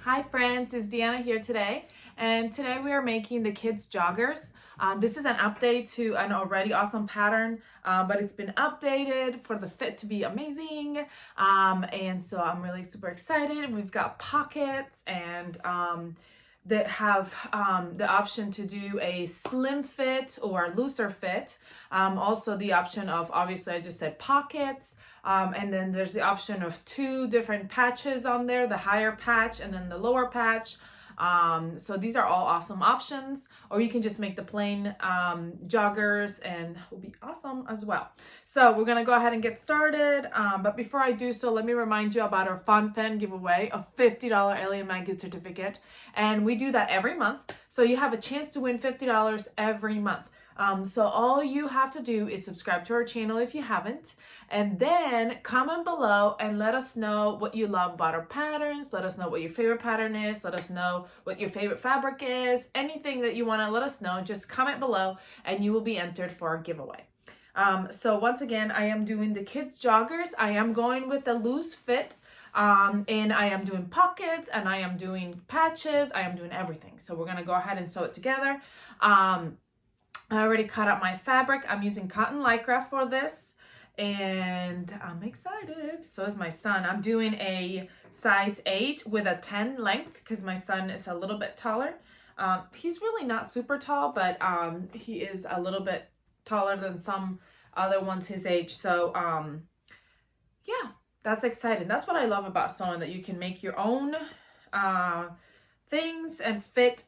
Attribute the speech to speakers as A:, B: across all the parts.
A: Hi friends, it's Deanna here today, and today we are making the kids joggers. This is an update to an already awesome pattern, but it's been updated for the fit to be amazing, and so I'm really super excited. We've got pockets and that have the option to do a slim fit or looser fit. Also the option of, obviously I just said pockets, and then there's the option of two different patches on there, the higher patch and then the lower patch. So these are all awesome options, or you can just make the plain joggers and will be awesome as well. So we're gonna go ahead and get started, but before I do so, let me remind you about our Fun Fan giveaway, a $50 Ellie and Mag gift certificate, and we do that every month, so you have a chance to win $50 every month. So all you have to do is subscribe to our channel if you haven't, and then comment below and let us know what you love about our patterns. Let us know what your favorite pattern is. Let us know what your favorite fabric is. Anything that you want to let us know, just comment below and you will be entered for our giveaway. So once again, I am doing the kids joggers. I am going with the loose fit. And I am doing pockets and I am doing patches. I am doing everything. So we're going to go ahead and sew it together. I already cut out my fabric. I'm using cotton lycra for this, and I'm excited. So is my son. I'm doing a size 8 with a 10 length because my son is a little bit taller. He's really not super tall, but he is a little bit taller than some other ones his age. So yeah, that's exciting. That's what I love about sewing, that you can make your own things and fit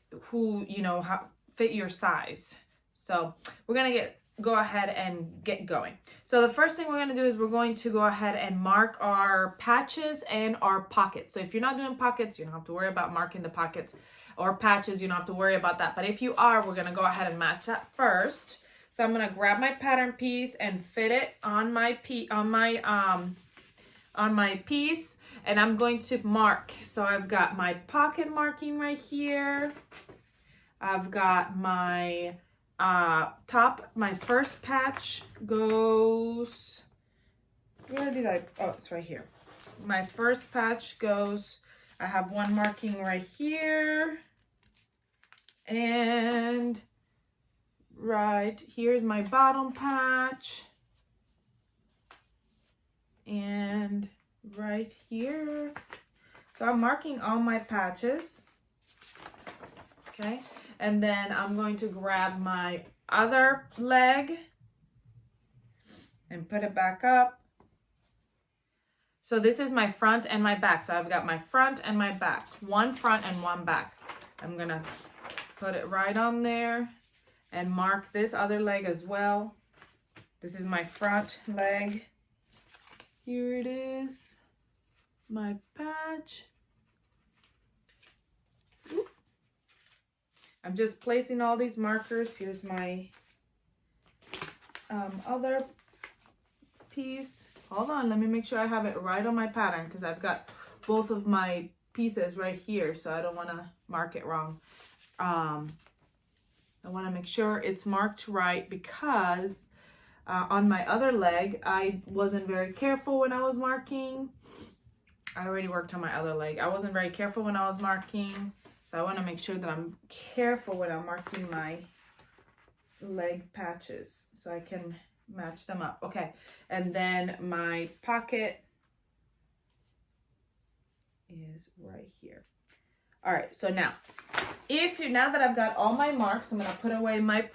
A: fit your size. So we're going to go ahead and get going. So the first thing we're going to do is we're going to go ahead and mark our patches and our pockets. So if you're not doing pockets, you don't have to worry about marking the pockets, or patches, you don't have to worry about that. But if you are, we're going to go ahead and match that first. So I'm going to grab my pattern piece and fit it on my piece, and I'm going to mark. So I've got my pocket marking right here. I've got my my first patch goes, where did oh, it's right here. My first patch goes, I have one marking right here, and right here's my bottom patch, and right here. So I'm marking all my patches. Okay, and then I'm going to grab my other leg and put it back up. So this is my front and my back. So I've got my front and my back, one front and one back. I'm gonna put it right on there and mark this other leg as well. This is my front leg. Here it is, my patch. I'm just placing all these markers. Here's my other piece. Hold on, let me make sure I have it right on my pattern, because I've got both of my pieces right here, so I don't want to mark it wrong. I want to make sure it's marked right, because on my other leg, I wasn't very careful when I was marking. I already worked on my other leg. I wasn't very careful when I was marking. So I want to make sure that I'm careful when I'm marking my leg patches so I can match them up. Okay, and then my pocket is right here. All right, so now that I've got all my marks, I'm going to put away my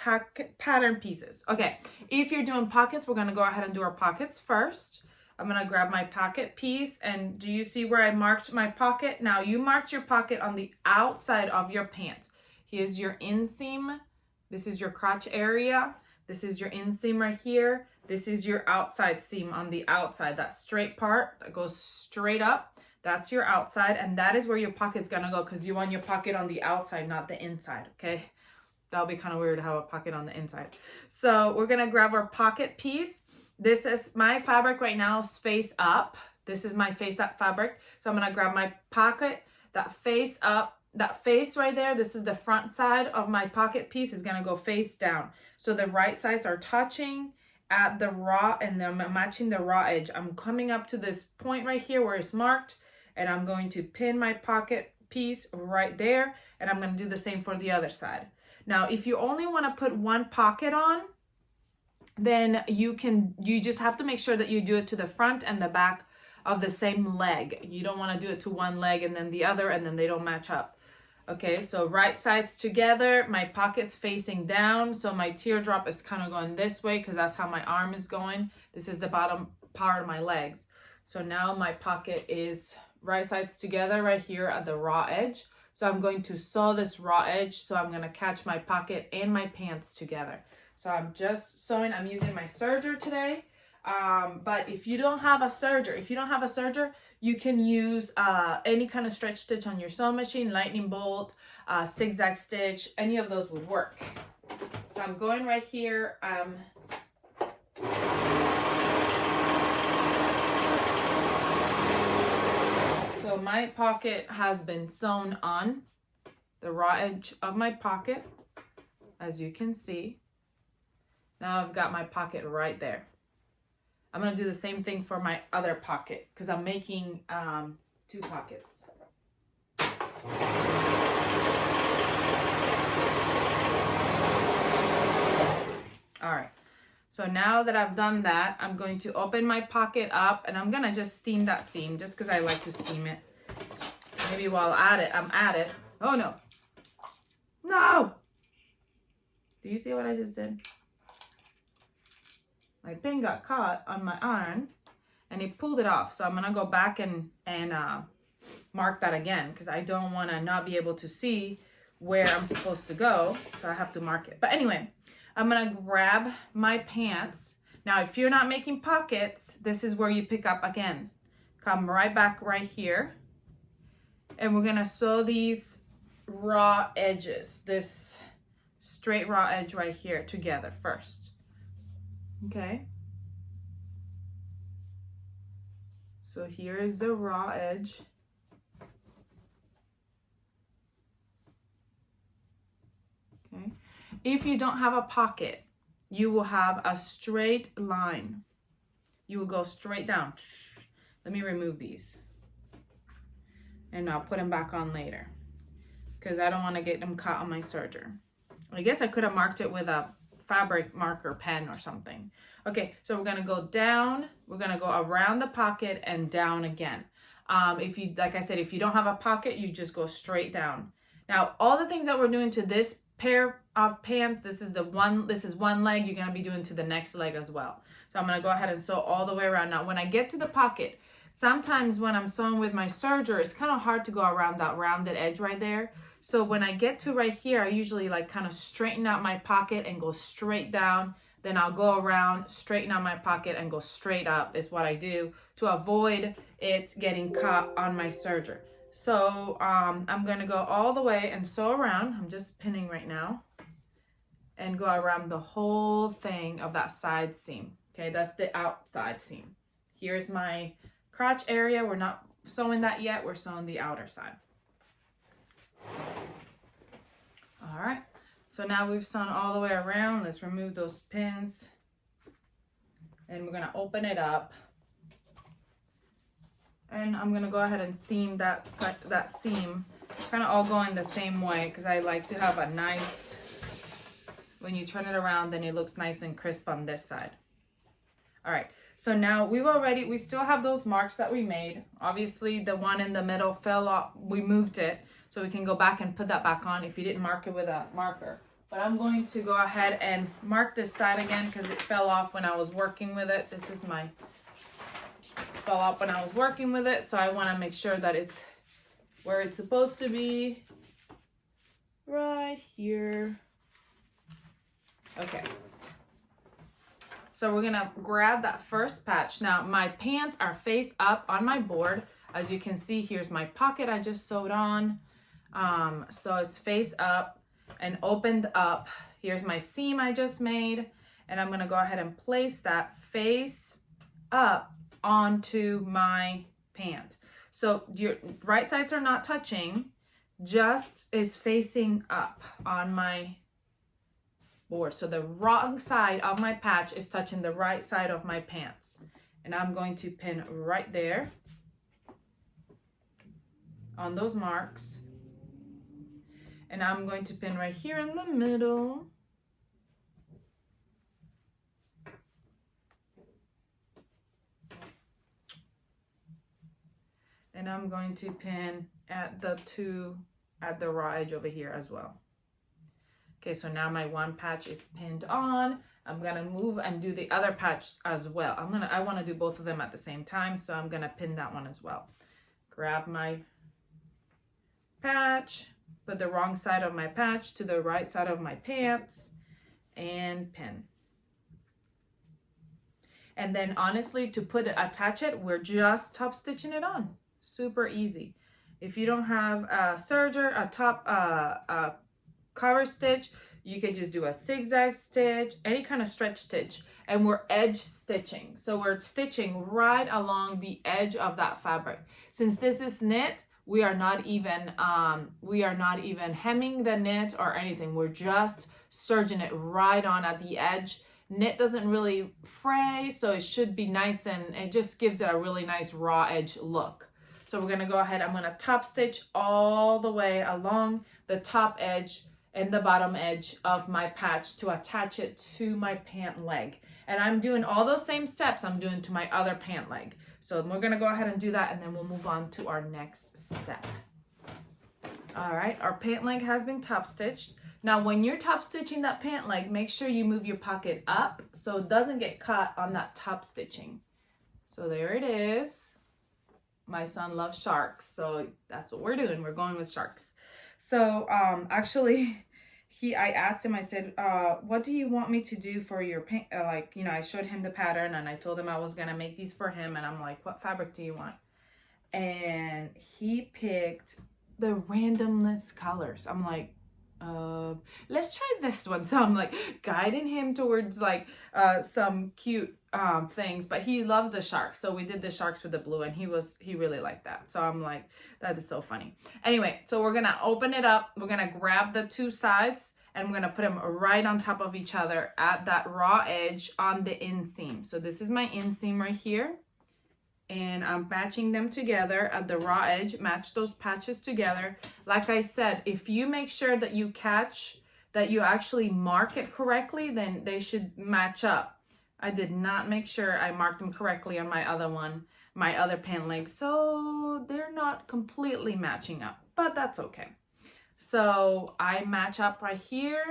A: pattern pieces. Okay, if you're doing pockets, we're going to go ahead and do our pockets first. I'm going to grab my pocket piece, and do you see where I marked my pocket? Now you marked your pocket on the outside of your pants. Here's your inseam. This is your crotch area. This is your inseam right here. This is your outside seam on the outside. That straight part that goes straight up, that's your outside, and that is where your pocket's going to go, because you want your pocket on the outside, not the inside, okay? That'll be kind of weird to have a pocket on the inside. So we're going to grab our pocket piece. This is my fabric right now is face up. This is my face up fabric. So I'm going to grab my pocket, that face up, that face right there. This is the front side of my pocket piece is going to go face down. So the right sides are touching at the raw, and then I'm matching the raw edge. I'm coming up to this point right here where it's marked, and I'm going to pin my pocket piece right there, and I'm going to do the same for the other side. Now, if you only want to put one pocket on, then you just have to make sure that you do it to the front and the back of the same leg. You don't want to do it to one leg and then the other, and then they don't match up. Okay, so right sides together, my pocket's facing down, so my teardrop is kind of going this way because that's how my arm is going. This is the bottom part of my legs. So now my pocket is right sides together right here at the raw edge. So I'm going to sew this raw edge, so I'm going to catch my pocket and my pants together. So I'm just sewing. I'm using my serger today. But if you don't have a serger, you can use any kind of stretch stitch on your sewing machine, lightning bolt, zigzag stitch, any of those would work. So I'm going right here. So my pocket has been sewn on the raw edge of my pocket, as you can see. Now I've got my pocket right there. I'm going to do the same thing for my other pocket because I'm making 2 pockets. All right. So now that I've done that, I'm going to open my pocket up and I'm going to just steam that seam just because I like to steam it. Maybe while I'm at it. Oh, no. No! Do you see what I just did? My pin got caught on my iron and it pulled it off. So I'm going to go back and mark that again because I don't want to not be able to see where I'm supposed to go. So I have to mark it. But anyway, I'm going to grab my pants. Now, if you're not making pockets, this is where you pick up again. Come right back right here. And we're going to sew these raw edges, this straight raw edge right here together first. Okay, so here is the raw edge. Okay, if you don't have a pocket, you will have a straight line. You will go straight down. Let me remove these and I'll put them back on later because I don't want to get them caught on my serger. I guess I could have marked it with a fabric marker pen or something. Okay, so we're gonna go down, we're gonna go around the pocket and down again. If you, like I said, if you don't have a pocket, you just go straight down. Now, all the things that we're doing to this pair of pants, this is one leg, you're gonna be doing to the next leg as well. So I'm gonna go ahead and sew all the way around. Now, when I get to the pocket, sometimes when I'm sewing with my serger, it's kind of hard to go around that rounded edge right there. So when I get to right here, I usually like kind of straighten out my pocket and go straight down. Then I'll go around, straighten out my pocket and go straight up is what I do to avoid it getting caught on my serger. So I'm going to go all the way and sew around. I'm just pinning right now and go around the whole thing of that side seam. Okay, that's the outside seam. Here's my crotch area. We're not sewing that yet. We're sewing the outer side. All right, so now we've sewn all the way around. Let's remove those pins and we're gonna open it up. And I'm gonna go ahead and steam that seam, kind of all going the same way because I like to have a nice, when you turn it around, then it looks nice and crisp on this side. All right, so now we still have those marks that we made. Obviously the one in the middle fell off, we moved it. So we can go back and put that back on if you didn't mark it with a marker. But I'm going to go ahead and mark this side again because it fell off when I was working with it. This is fell off when I was working with it. So I want to make sure that it's where it's supposed to be. Right here. Okay. So we're going to grab that first patch. Now my pants are face up on my board. As you can see, here's my pocket I just sewed on. So it's face up and opened up. Here's my seam I just made, and I'm going to go ahead and place that face up onto my pant. So your right sides are not touching, just is facing up on my board. So the wrong side of my patch is touching the right side of my pants. And I'm going to pin right there. on those marks. And I'm going to pin right here in the middle. And I'm going to pin at the raw edge over here as well. Okay, so now my one patch is pinned on. I'm gonna move and do the other patch as well. I wanna do both of them at the same time, so I'm gonna pin that one as well. Grab my patch, put the wrong side of my patch to the right side of my pants, and pin. And then honestly, to attach it, we're just top stitching it on. Super easy. If you don't have a serger, a cover stitch, you can just do a zigzag stitch, any kind of stretch stitch, and we're edge stitching. So we're stitching right along the edge of that fabric. Since this is knit, we are not even hemming the knit or anything. We're just serging it right on at the edge. Knit doesn't really fray, so it should be nice, and it just gives it a really nice raw edge look. So we're gonna go ahead, I'm gonna top stitch all the way along the top edge and the bottom edge of my patch to attach it to my pant leg. And I'm doing all those same steps I'm doing to my other pant leg. So we're gonna go ahead and do that, and then we'll move on to our next step. All right, our pant leg has been top stitched. Now, when you're top stitching that pant leg, make sure you move your pocket up so it doesn't get caught on that top stitching. So there it is. My son loves sharks, so that's what we're doing. We're going with sharks. So actually, I asked him, I said, what do you want me to do for your paint? I showed him the pattern, and I told him I was gonna make these for him, and I'm like, what fabric do you want? And he picked the randomness colors. I'm like, let's try this one. So I'm like guiding him towards like some cute things, but he loves the sharks, so we did the sharks with the blue, and he really liked that. So I'm like, that is so funny. Anyway, so we're gonna open it up, we're gonna grab the two sides, and we're gonna put them right on top of each other at that raw edge on the inseam. So this is my inseam right here, and I'm matching them together at the raw edge. Match those patches together. Like I said, if you make sure that you actually mark it correctly, then they should match up. I did not make sure I marked them correctly on my other pant leg, so they're not completely matching up, but that's okay. So I match up right here,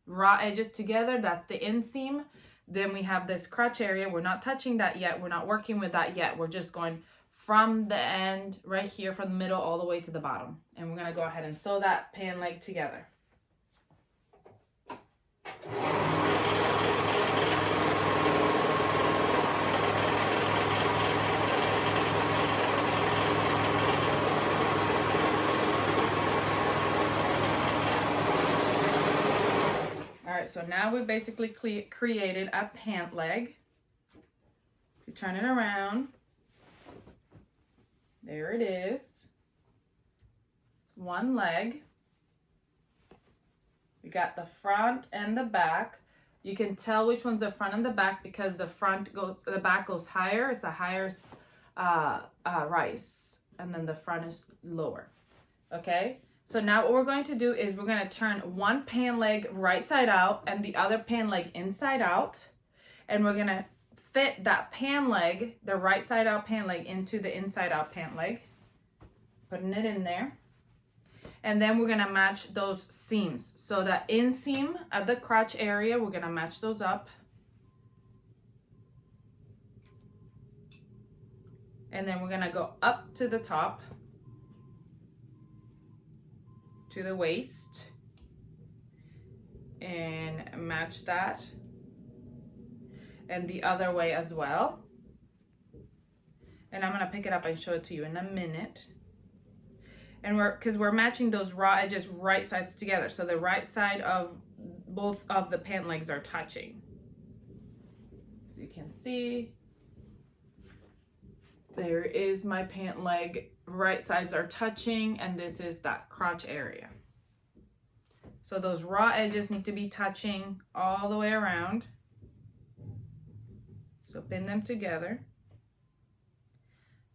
A: raw edges together, that's the inseam. Then we have this crotch area. We're not touching that yet. We're not working with that yet. We're just going from the end right here, from the middle all the way to the bottom. And we're gonna go ahead and sew that pant leg together. So now we've basically created a pant leg. If you turn it around, there it is. One leg. We got the front and the back. You can tell which one's the front and the back because the back goes higher. It's a higher rise, and then the front is lower. Okay. So now what we're going to do is we're going to turn one pant leg right side out and the other pant leg inside out. And we're going to fit that pant leg, the right side out pant leg, into the inside out pant leg. Putting it in there. And then we're going to match those seams. So that inseam at the crotch area, we're going to match those up. And then we're going to go up to the top, to the waist, and match that, and the other way as well. And I'm gonna pick it up and show it to you in a minute. And because we're matching those raw edges right sides together, so the right side of both of the pant legs are touching. So you can see there is my pant leg. Right sides are touching, and this is that crotch area. So those raw edges need to be touching all the way around. So pin them together.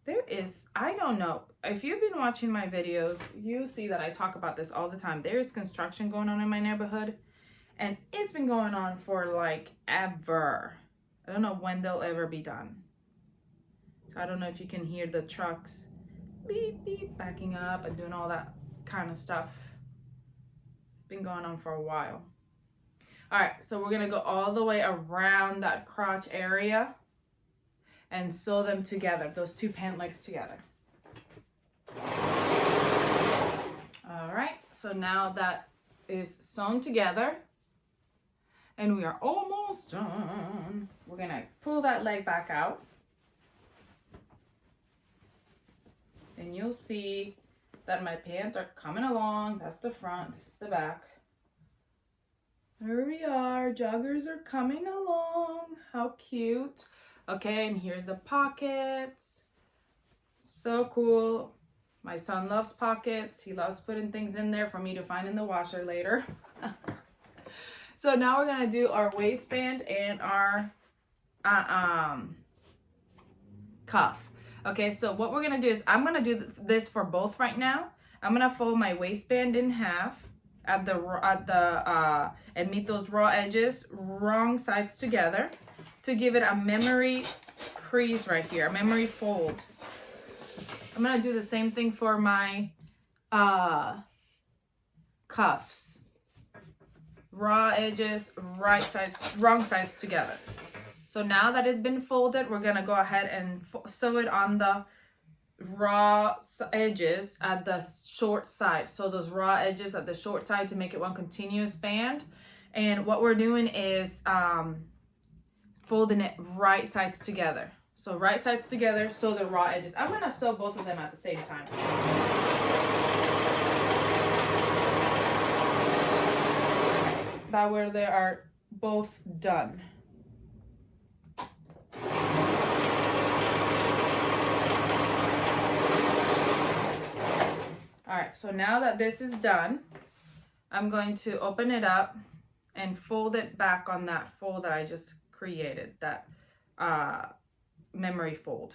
A: there is, I don't know, if you've been watching my videos, you see that I talk about this all the time. There is construction going on in my neighborhood, and it's been going on for like ever. I don't know when they'll ever be done. I don't know if you can hear the trucks beep beep backing up and doing all that kind of stuff. It's been going on for a while. All right, so we're gonna go all the way around that crotch area and sew them together, those two pant legs together. All right, so now that is sewn together and we are almost done. We're gonna pull that leg back out and you'll see that my pants are coming along. That's the front, this is the back. There we are, joggers are coming along. How cute. Okay, and here's the pockets. So cool. My son loves pockets. He loves putting things in there for me to find in the washer later. So now we're gonna do our waistband and our cuff. Okay, so what we're gonna do is I'm gonna do this for both right now. I'm gonna fold my waistband in half at the and meet those raw edges, wrong sides together, to give it a memory crease right here, a memory fold. I'm gonna do the same thing for my cuffs. Raw edges, wrong sides together. So now that it's been folded, we're gonna go ahead and sew it on the raw edges at the short side. So those raw edges at the short side to make it one continuous band. And what we're doing is folding it right sides together. So right sides together, sew the raw edges. I'm gonna sew both of them at the same time. That way they are both done. All right, so now that this is done, I'm going to open it up and fold it back on that fold that I just created, that memory fold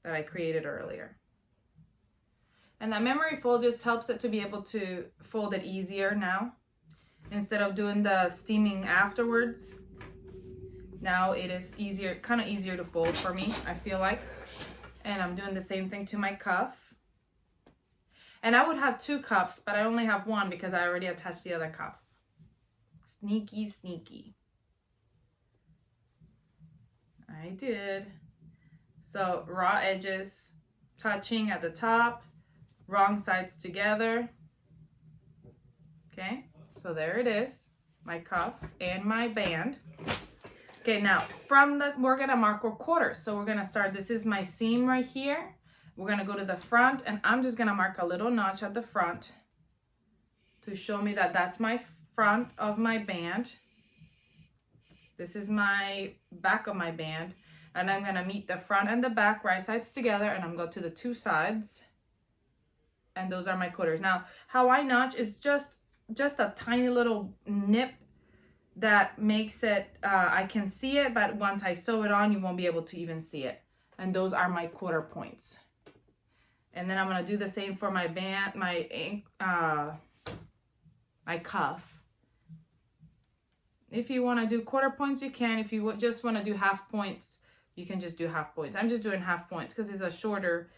A: that I created earlier. And that memory fold just helps it to be able to fold it easier now. Instead of doing the steaming afterwards, now it is easier, kind of easier to fold for me, I feel like. And I'm doing the same thing to my cuff. And I would have two cuffs, but I only have one because I already attached the other cuff. Sneaky, sneaky. I did. So raw edges touching at the top, wrong sides together. Okay, so there it is, my cuff and my band. Okay, now we're gonna mark our quarters. So we're gonna start, this is my seam right here. We're gonna go to the front and I'm just gonna mark a little notch at the front to show me that that's my front of my band. This is my back of my band. And I'm gonna meet the front and the back right sides together and I'm going to the two sides. And those are my quarters. Now, how I notch is just a tiny little nip that makes it, I can see it, but once I sew it on, you won't be able to even see it. And those are my quarter points. And then I'm gonna do the same for my band, my cuff. If you wanna do quarter points, you can. If you just wanna do half points, you can just do half points. I'm just doing half points because it's a shorter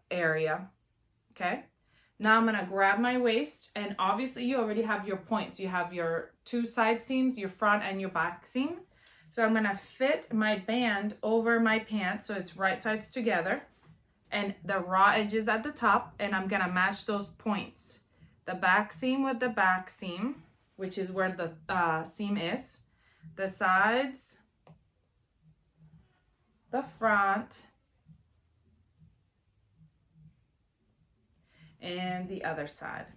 A: area, okay? Now I'm gonna grab my waist, and obviously you already have your points. You have your two side seams, your front and your back seam. So I'm gonna fit my band over my pants so it's right sides together and the raw edges at the top, and I'm gonna match those points. The back seam with the back seam, which is where the seam is, the sides, the front, and the other side.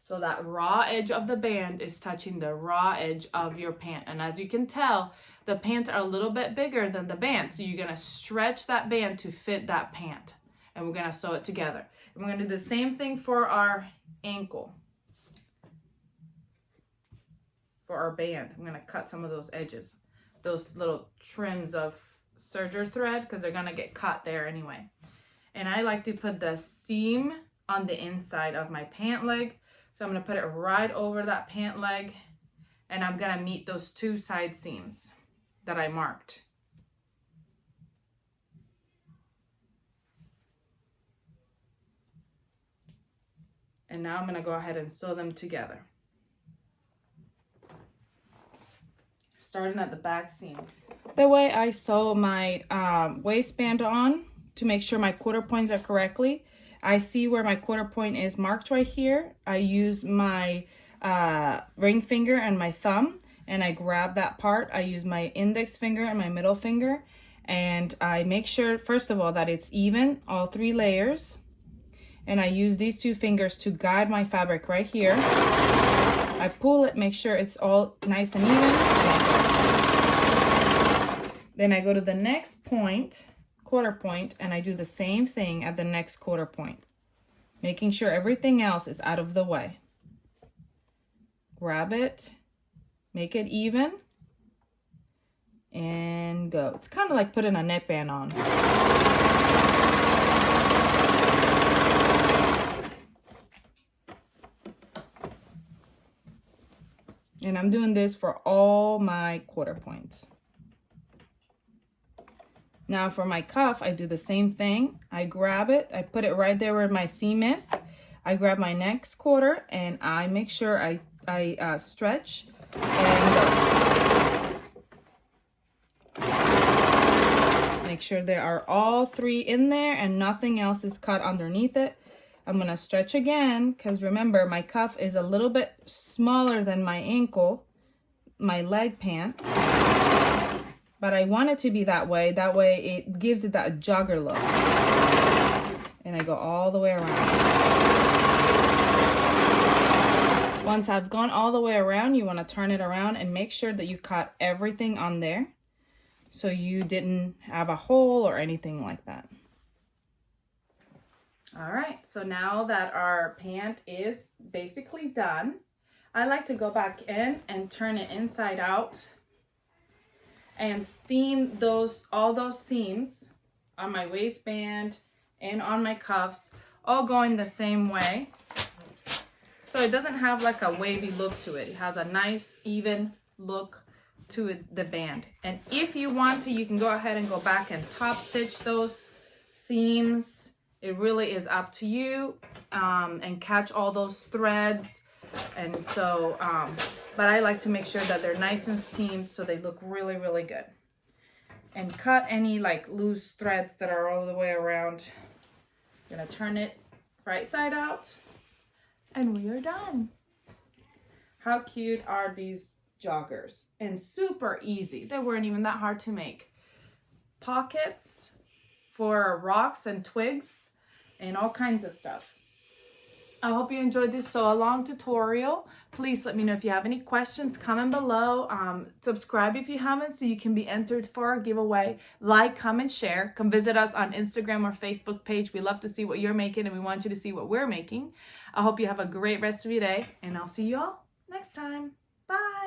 A: So that raw edge of the band is touching the raw edge of your pant. And as you can tell, the pants are a little bit bigger than the band. So you're gonna stretch that band to fit that pant. And we're gonna sew it together. And we're gonna do the same thing for our ankle. For our band, I'm gonna cut some of those edges. those little trims of serger thread because they're gonna get caught there anyway. And I like to put the seam on the inside of my pant leg. So I'm gonna put it right over that pant leg, and I'm gonna meet those 2 side seams that I marked. And now I'm gonna go ahead and sew them together. Starting at the back seam. The way I sew my waistband on to make sure my quarter points are correctly, I see where my quarter point is marked right here. I use my ring finger and my thumb, and I grab that part. I use my index finger and my middle finger, and I make sure, first of all, that it's even, all 3 layers. And I use these 2 fingers to guide my fabric right here. I pull it, make sure it's all nice and even. Then I go to the next point, quarter point, and I do the same thing at the next quarter point, making sure everything else is out of the way. Grab it, make it even, and go. It's kind of like putting a neckband on. And I'm doing this for all my quarter points. Now for my cuff, I do the same thing. I grab it, I put it right there where my seam is. I grab my next quarter and I make sure I stretch and go. Make sure there are all 3 in there and nothing else is cut underneath it. I'm gonna stretch again, because remember, my cuff is a little bit smaller than my ankle, my leg pant, but I want it to be that way. That way it gives it that jogger look. And I go all the way around. Once I've gone all the way around, you wanna turn it around and make sure that you cut everything on there so you didn't have a hole or anything like that. All right, so now that our pant is basically done, I like to go back in and turn it inside out and steam all those seams on my waistband and on my cuffs, all going the same way. So it doesn't have like a wavy look to it. It has a nice even look to it, the band. And if you want to, you can go ahead and go back and top stitch those seams. It really is up to you, and catch all those threads. And so, but I like to make sure that they're nice and steamed so they look really, really good. And cut any like loose threads that are all the way around. I'm gonna turn it right side out and we are done. How cute are these joggers? And super easy. They weren't even that hard to make. Pockets for rocks and twigs and all kinds of stuff. I hope you enjoyed this sew along tutorial. Please let me know if you have any questions, comment below. Subscribe if you haven't so you can be entered for our giveaway. Like, comment, share. Come visit us on Instagram or Facebook page. We love to see what you're making and we want you to see what we're making. I hope you have a great rest of your day and I'll see you all next time. Bye.